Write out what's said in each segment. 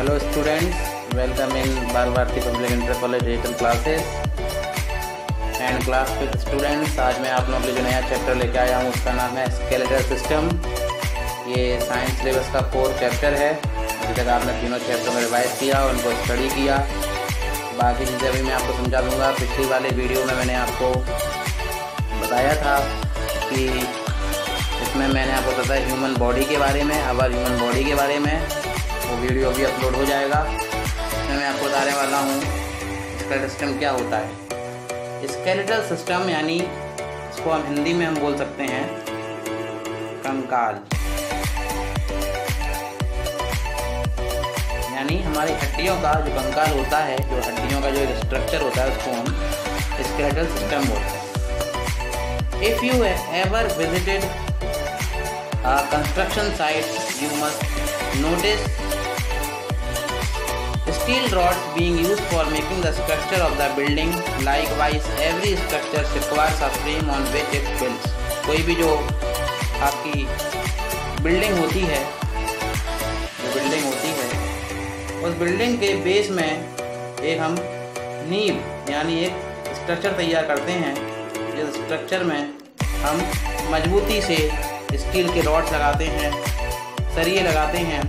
Hello students, welcome in Bal Bharati public inter college digital classes and class with students. आज मैं आप लोगों के लिए जो नया चैप्टर लेके आया हूँ उसका नाम है स्केलेटल सिस्टम। ये साइंस सिलेबस का 4th चैप्टर है। अभी तक आपने तीनों चैप्टर में रिवाइज किया, उनको स्टडी किया। बाकी चीज़ें अभी मैं आपको समझा दूँगा। पिछली वाले वीडियो में मैंने आपको बताया था कि इसमें मैंने आपको बताया ह्यूमन बॉडी के बारे में, अवर ह्यूमन बॉडी के बारे में। वो वीडियो भी अपलोड हो जाएगा। इसमें मैं आपको बताने वाला हूँ स्केलेटल सिस्टम क्या होता है। स्केलेटल सिस्टम यानी इसको हम हिंदी में हम बोल सकते हैं कंकाल, यानी हमारी हड्डियों का जो कंकाल होता है, जो हड्डियों का जो एक स्ट्रक्चर होता है उसको हम स्केलेटल सिस्टम बोलते हैं। If you ever visited a construction site, you must notice steel rods being used for making the structure of the building. Likewise, every structure requires a frame on which it builds. कोई भी जो आपकी building होती है, उस building के base में एक हम नींव यानी एक स्ट्रक्चर तैयार करते हैं। जिस स्ट्रक्चर में हम मजबूती से स्टील के रॉड्स लगाते हैं, सरिये लगाते हैं,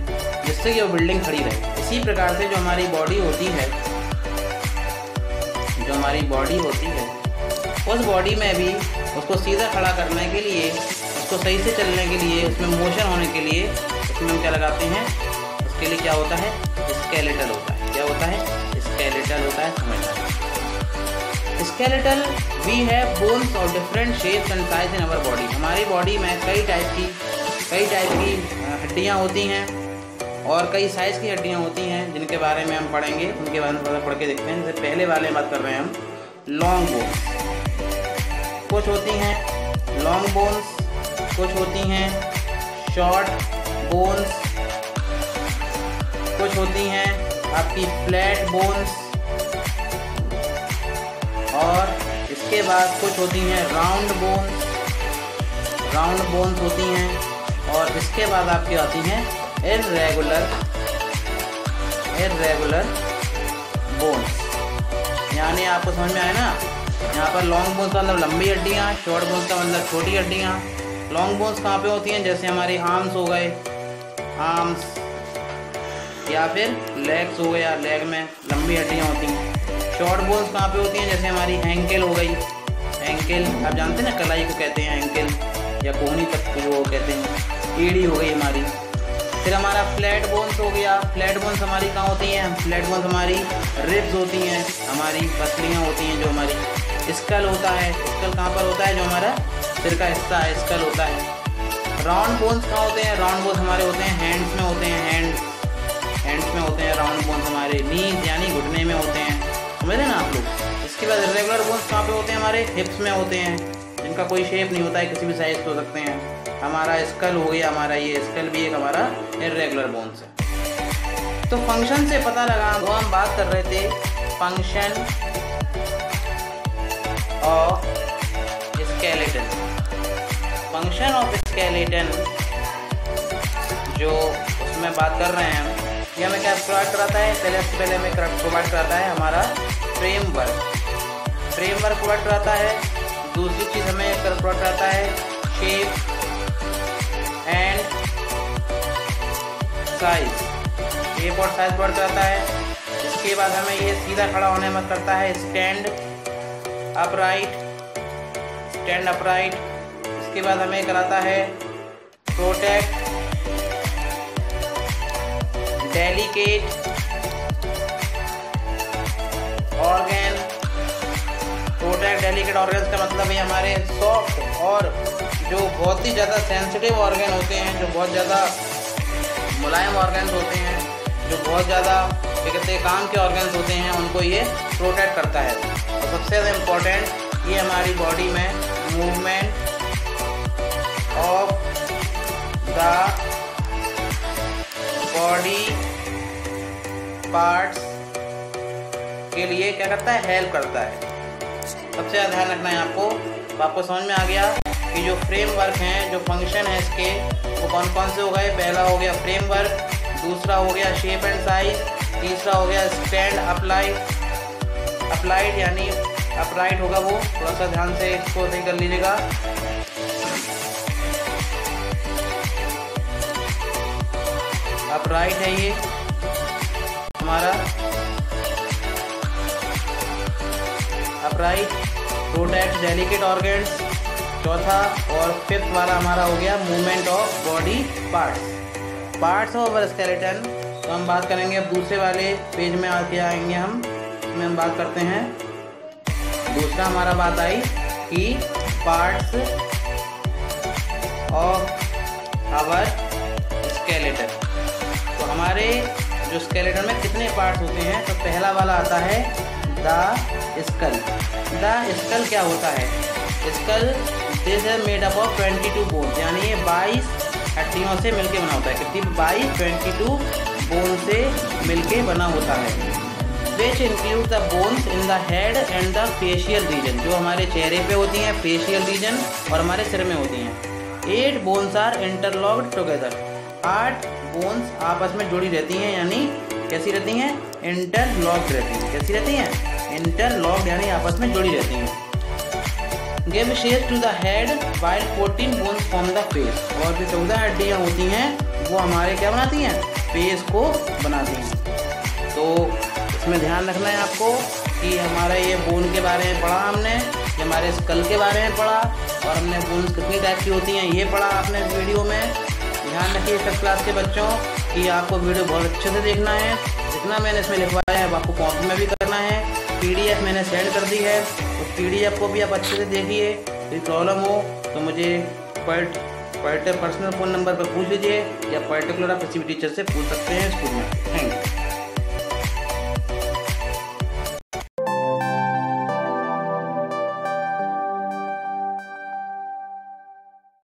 जिससे कि वो बिल्डिंग खड़ी रहे। इसी प्रकार से जो हमारी बॉडी होती है, उस बॉडी में भी उसको सीधा खड़ा करने के लिए, उसको सही से चलने के लिए, उसमें मोशन होने के लिए उसमें हम क्या लगाते हैं, उसके लिए क्या होता है, स्केलेटल होता है। क्या होता है? स्केलेटल होता है। समझना है। Skeletal we have bones of different shapes and size in our body. हमारी बॉडी में कई टाइप की हड्डियाँ होती हैं और कई साइज़ की हड्डियाँ होती हैं, जिनके बारे में हम पढ़ेंगे। उनके बारे में थोड़ा पढ़ के देखते हैं। जैसे पहले वाले बात कर रहे हैं हम लॉन्ग बोन्स। कुछ होती हैं लॉन्ग बोन्स, कुछ होती हैं शॉर्ट बोन्स, कुछ होती हैं आपकी फ्लैट बोन्स, और इसके बाद कुछ होती हैं राउंड बोन्स होती हैं, और इसके बाद आपकी आती हैं इर्रेगुलर बोन्स। यानी आपको समझ में आया ना? यहाँ पर लॉन्ग बोन्स का मतलब लंबी हड्डियाँ, शॉर्ट बोन्स का मतलब छोटी हड्डियाँ। लॉन्ग बोन्स कहाँ पे होती हैं? जैसे हमारी आर्म्स हो गए, आर्म्स, या फिर लेग्स हो गया, लेग में लंबी हड्डियाँ होती हैं। शॉर्ट बोन्स कहाँ पे होती हैं? जैसे हमारी एंकल हो गई। एंकल आप जानते हैं ना, कलाई को कहते हैं एंकल, या कोहनी तक को वो कहते हैं, एड़ी हो गई हमारी। फिर हमारा फ्लैट बोन्स हो गया। फ्लैट बोन्स हमारी कहाँ होती हैं? फ्लैट बोन्स हमारी रिब्स होती हैं, हमारी पसलियाँ होती हैं। जो हमारी स्कल होता है, स्कल कहाँ पर होता है? जो हमारा सिर का हिस्सा है, स्कल होता है। राउंड बोन्स कहाँ होते हैं? राउंड बोन्स हमारे होते हैं हैंड्स में होते हैं, हैंड्स में होते हैं राउंड बोन्स हमारे। नीज यानी घुटने में होते हैं। समझ रहे ना आप लोग? इसके बाद इर्रेगुलर बोन्स कहाँ पे होते हैं? हमारे हिप्स में होते हैं, जिनका कोई शेप नहीं होता है, किसी भी साइज के हो सकते हैं। हमारा स्कल हो गया, हमारा ये स्कल भी एक हमारा इर्रेगुलर बोन्स है। तो फंक्शन से पता लगा, वो हम बात कर रहे थे function of skeleton. Function of skeleton जो उसमें बात कर रहे हैं हम, ये हमें क्या प्रोवाइड कराता है? पहले हमें प्रोवाइड कराता है हमारा फ्रेमवर्क प्रोवाइड कराता है। दूसरी चीज़ हमें प्रोवाइड कराता है शेप एंड साइज। शेप और साइज प्रोवाइड कराता है। इसके बाद हमें ये सीधा खड़ा होने में करता है स्टैंड अपराइट। इसके बाद हमें कराता है protect delicate organ. Protect delicate organs का मतलब है हमारे सॉफ्ट और जो बहुत ही ज़्यादा सेंसिटिव ऑर्गन होते हैं, जो बहुत ज़्यादा मुलायम ऑर्गन्स होते हैं, जो बहुत ज़्यादा कहते हैं काम के ऑर्गन्स होते हैं, उनको ये प्रोटेक्ट करता है। और सबसे ज़्यादा इम्पोर्टेंट, ये हमारी बॉडी में movement of the body parts के लिए क्या करता है? हेल्प करता है। सबसे ज़्यादा ध्यान रखना है आपको समझ में आ गया कि जो फ्रेमवर्क हैं, जो फंक्शन है इसके, वो कौन कौन से हो गए? पहला हो गया फ्रेमवर्क, दूसरा हो गया शेप एंड साइज, तीसरा हो गया स्टैंड अप्लाइड यानी अपराइट होगा वो, थोड़ा सा ध्यान से इसको सही कर लीजिएगा। अपराइट है ये हमारा अपराइट, प्रोटेक्ट डेलिकेट ऑर्गन्स। चौथा और फिफ्थ वाला हमारा हो गया movement of body parts of our skeleton. तो हम बात करेंगे अब दूसरे वाले पेज में आके आएंगे हम, इसमें हम बात करते हैं। दूसरा हमारा बात आई कि पार्ट्स ऑफ आवर स्केलेटन। तो हमारे जो स्केलेटन में कितने पार्ट्स होते हैं, तो पहला वाला आता है द स्कल। द स्कल क्या होता है? Skull this is made up of 22 bones, यानी ये 22 हड्डियों से मिलके बना होता है। कितनी? 22 बोन से मिलके बना होता है। Which include the bones in the head and the facial region, जो हमारे चेहरे पे होती हैं फेशियल रीजन और हमारे सिर में होती हैं। 8 bones are interlocked together, 8 bones आपस में जुड़ी रहती हैं, यानी कैसी रहती हैं? इंटरलॉक्ड रहती हैं। कैसी रहती हैं? इंटरलॉक्ड यानी आपस में जुड़ी रहती हैं। Give shape to the head while 14 bones form the face, और जो 14 हड्डियाँ होती हैं वो हमारे क्या बनाती हैं? फेस को बनाती हैं। तो इसमें ध्यान रखना है आपको कि हमारा ये बोन के बारे में पढ़ा हमने, ये हमारे स्कल के बारे में पढ़ा, और हमने बोन्स कितनी टाइप की होती हैं ये पढ़ा आपने इस वीडियो में। ध्यान रखिए फर्स्ट क्लास के बच्चों कि आपको वीडियो बहुत अच्छे से देखना है। जितना मैंने इसमें लिखवाया है आपको कॉपी में भी करना है। PDF मैंने सेंड कर दी है, उस PDF को भी आप अच्छे से देखिए। कोई प्रॉब्लम हो तो मुझे पर्सनल फ़ोन नंबर पर पूछ लीजिए, या पर्टिकुलर आप किसी भी टीचर से पूछ सकते हैं स्कूल में। Thank you.